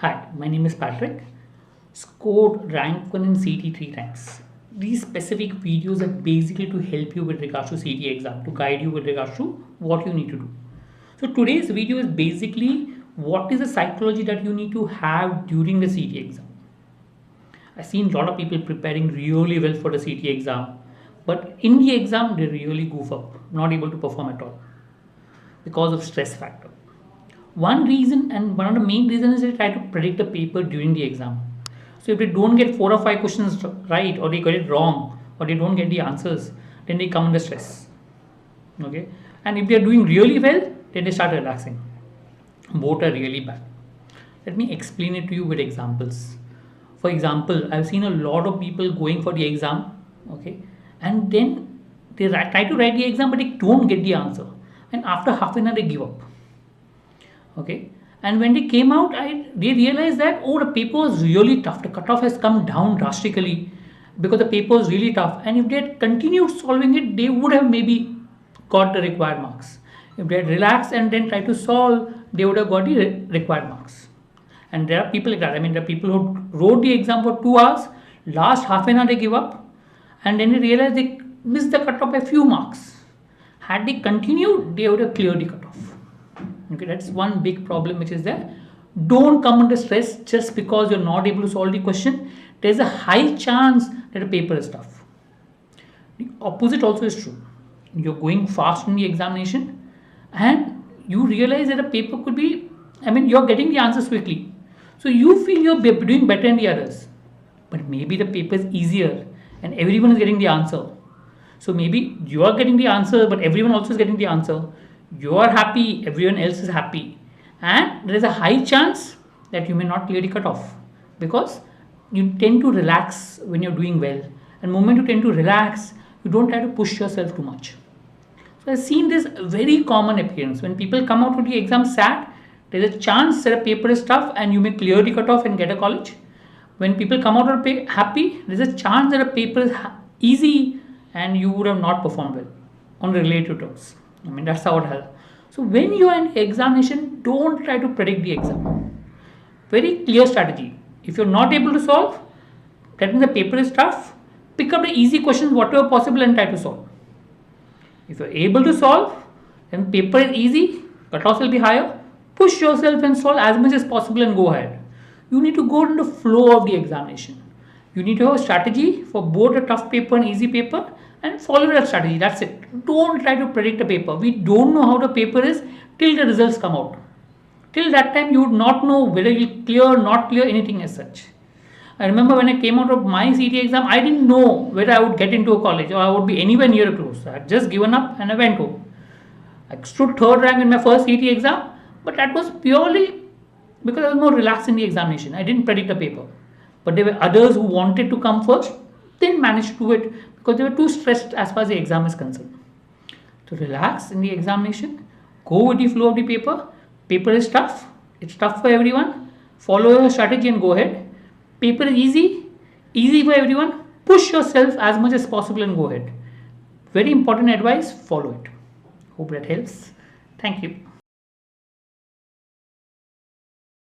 Hi, my name is Patrick. Scored rank 1 in CET 3 ranks. These specific videos are basically to help you with regards to CET exam, to guide you with regards to what you need to do. So today's video is basically what is the psychology that you need to have during the CET exam. I've seen a lot of people preparing really well for the CET exam, but in the exam they really goof up, not able to perform at all because of stress factor. One reason and one of the main reasons is they try to predict the paper during the exam. So if they don't get 4 or 5 questions right, or they get it wrong, or they don't get the answers, then they come under stress. Okay, and if they are doing really well, then they start relaxing. Both are really bad. Let me explain it to you with examples. For example, I've seen a lot of people going for the exam, okay, and then they try to write the exam, but they don't get the answer, and after half an hour they give up. Okay, and when they came out, they realized that the paper was really tough. The cutoff has come down drastically because the paper was really tough, and if they had continued solving it, they would have maybe got the required marks. If they had relaxed and then tried to solve, they would have got the required marks. And there are people like that. I mean, there are people who wrote the exam for 2 hours, last half an hour they give up, and then they realize they missed the cutoff by a few marks. Had they continued, they would have cleared the cutoff. Okay, that's one big problem which is there. Don't come under stress just because you're not able to solve the question. There's a high chance that a paper is tough. The opposite also is true. You're going fast in the examination and you realize that a paper could be, you're getting the answers quickly. So you feel you're doing better than the others. But maybe the paper is easier and everyone is getting the answer. So maybe you are getting the answer, but everyone also is getting the answer. You are happy, everyone else is happy, and there is a high chance that you may not clear the cutoff because you tend to relax when you're doing well, and the moment you tend to relax, you don't try to push yourself too much. So I've seen this very common appearance. When people come out with the exam SAT, there's a chance that a paper is tough and you may clear the cutoff and get a college. When people come out of happy, there's a chance that a paper is easy and you would have not performed well on relative terms. That's how it has. So when you are in examination, don't try to predict the exam. Very clear strategy. If you're not able to solve, that means the paper is tough. Pick up the easy questions, whatever possible, and try to solve. If you're able to solve, then paper is easy, cutoffs will be higher. Push yourself and solve as much as possible and go ahead. You need to go in the flow of the examination. You need to have a strategy for both a tough paper and easy paper, and follow that strategy. That's it. Don't try to predict a paper. We don't know how the paper is till the results come out. Till that time, you would not know whether you'll clear or not clear anything as such. I remember when I came out of my CET exam, I didn't know whether I would get into a college or I would be anywhere near close. I had just given up and I went home. I stood 3rd rank in my first CET exam, but that was purely because I was more relaxed in the examination. I didn't predict a paper. But there were others who wanted to come first, didn't manage to do it because they were too stressed as far as the exam is concerned. So relax in the examination, go with the flow of the paper. Paper is tough, it's tough for everyone. Follow your strategy and go ahead. Paper is easy for everyone. Push yourself as much as possible and go ahead. Very important advice, follow it. Hope that helps. Thank you.